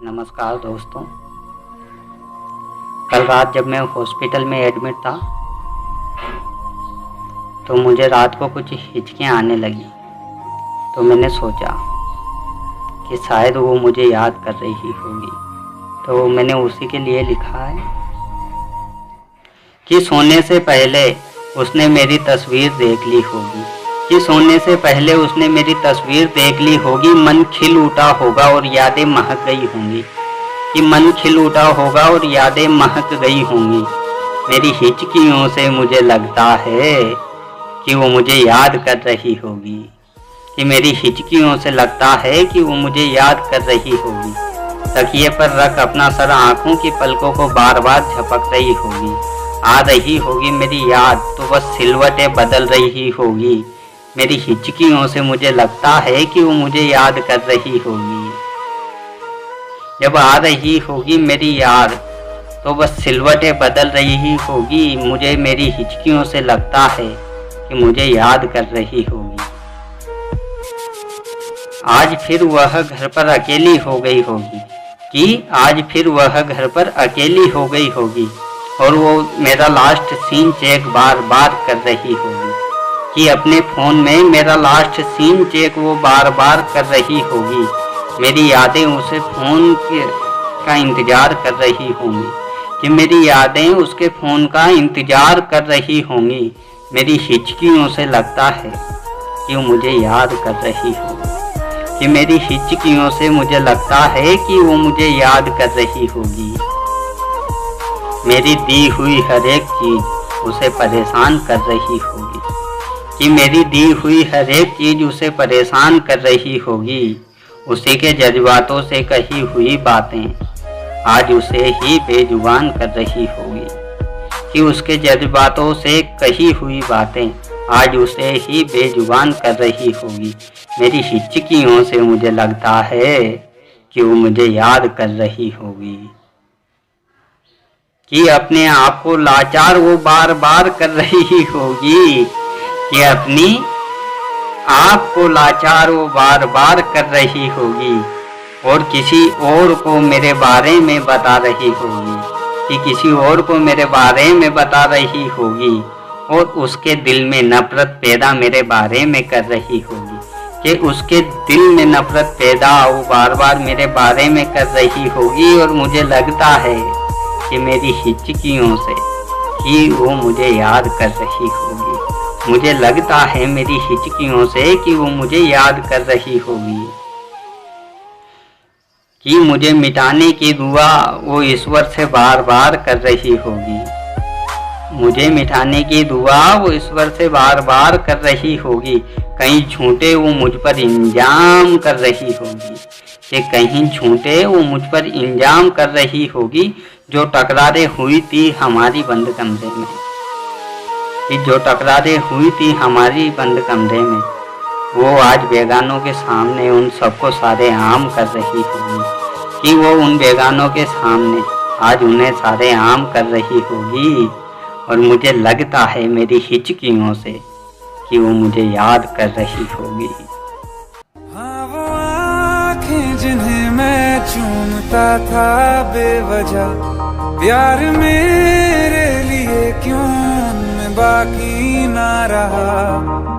नमस्कार दोस्तों। कल रात जब मैं हॉस्पिटल में एडमिट था तो मुझे रात को कुछ हिचकियाँ आने लगी। तो मैंने सोचा कि शायद वो मुझे याद कर रही होगी। तो मैंने उसी के लिए लिखा है कि सोने से पहले उसने मेरी तस्वीर देख ली होगी, कि सोने से पहले उसने मेरी तस्वीर देख ली होगी। मन खिल उठा होगा और यादें महक गई होंगी, कि मन खिल उठा होगा और यादें महक गई होंगी। मेरी हिचकियों से मुझे लगता है कि वो मुझे याद कर रही होगी, कि मेरी हिचकियों से लगता है कि वो मुझे याद कर रही होगी। तकिए पर रख अपना सर आँखों की पलकों को बार बार झपक रही होगी। आ रही होगी मेरी याद तो बस सिलवटें बदल रही होगी। मेरी हिचकियों से मुझे लगता है कि वो मुझे याद कर रही होगी। जब आ रही होगी मेरी याद तो बस सिलवटें बदल रही होगी। मुझे मेरी हिचकियों से लगता है कि मुझे याद कर रही होगी। आज फिर वह घर पर अकेली हो गई होगी, कि आज फिर वह घर पर अकेली हो गई होगी और वो मेरा लास्ट सीन चेक बार बार कर रही होगी, कि अपने फ़ोन में मेरा लास्ट सीन चेक वो बार बार कर रही होगी। मेरी यादें उसे फ़ोन का इंतज़ार कर रही होंगी, कि मेरी यादें उसके फ़ोन का इंतज़ार कर रही होंगी। मेरी हिचकियों से लगता है कि वो मुझे याद कर रही होगी, कि मेरी हिचकियों से मुझे लगता है कि वो मुझे याद कर रही होगी। मेरी दी हुई हर एक चीज़ उसे परेशान कर रही होगी, कि मेरी दी हुई हर एक चीज़ उसे परेशान कर रही होगी। उसी के जज्बातों से कही हुई बातें आज उसे ही बेजुबान कर रही होगी, कि उसके जज्बातों से कही हुई बातें आज उसे ही बेजुबान कर रही होगी। मेरी हिचकियों से मुझे लगता है कि वो मुझे याद कर रही होगी, कि अपने आप को लाचार वो बार बार कर रही होगी, कि अपनी आप को लाचार वो बार बार कर रही होगी और किसी और को मेरे बारे में बता रही होगी, कि किसी और को मेरे बारे में बता रही होगी और उसके दिल में नफरत पैदा मेरे बारे में कर रही होगी, कि उसके दिल में नफरत पैदा वो बार बार मेरे बारे में कर रही होगी। और मुझे लगता है कि मेरी हिचकियों से कि वो मुझे याद कर रही होगी। मुझे लगता है मेरी हिचकियों से कि वो मुझे याद कर रही होगी, कि मुझे मिटाने की दुआ वो ईश्वर से बार बार कर रही होगी। मुझे मिटाने की दुआ वो ईश्वर से बार बार कर रही होगी। कहीं झूठे वो मुझ पर इंजाम कर रही होगी, कि कहीं झूठे वो मुझ पर इंजाम कर रही होगी। जो टकरारें हुई थी हमारी बंद कमरे में, कि जो टकरारें हुई थी हमारी बंद कमरे में, वो आज बेगानों के सामने उन सबको सारे आम कर रही होगी, कि वो उन बेगानों के सामने आज उन्हें सारे आम कर रही होगी। और मुझे लगता है मेरी हिचकियों से कि वो मुझे याद कर रही होगी। हाँ, वो आँखें जिन्हें मैं चूमता था बेवजह, प्यार मेरे लिए क्यों उनमें बाकी ना रहा।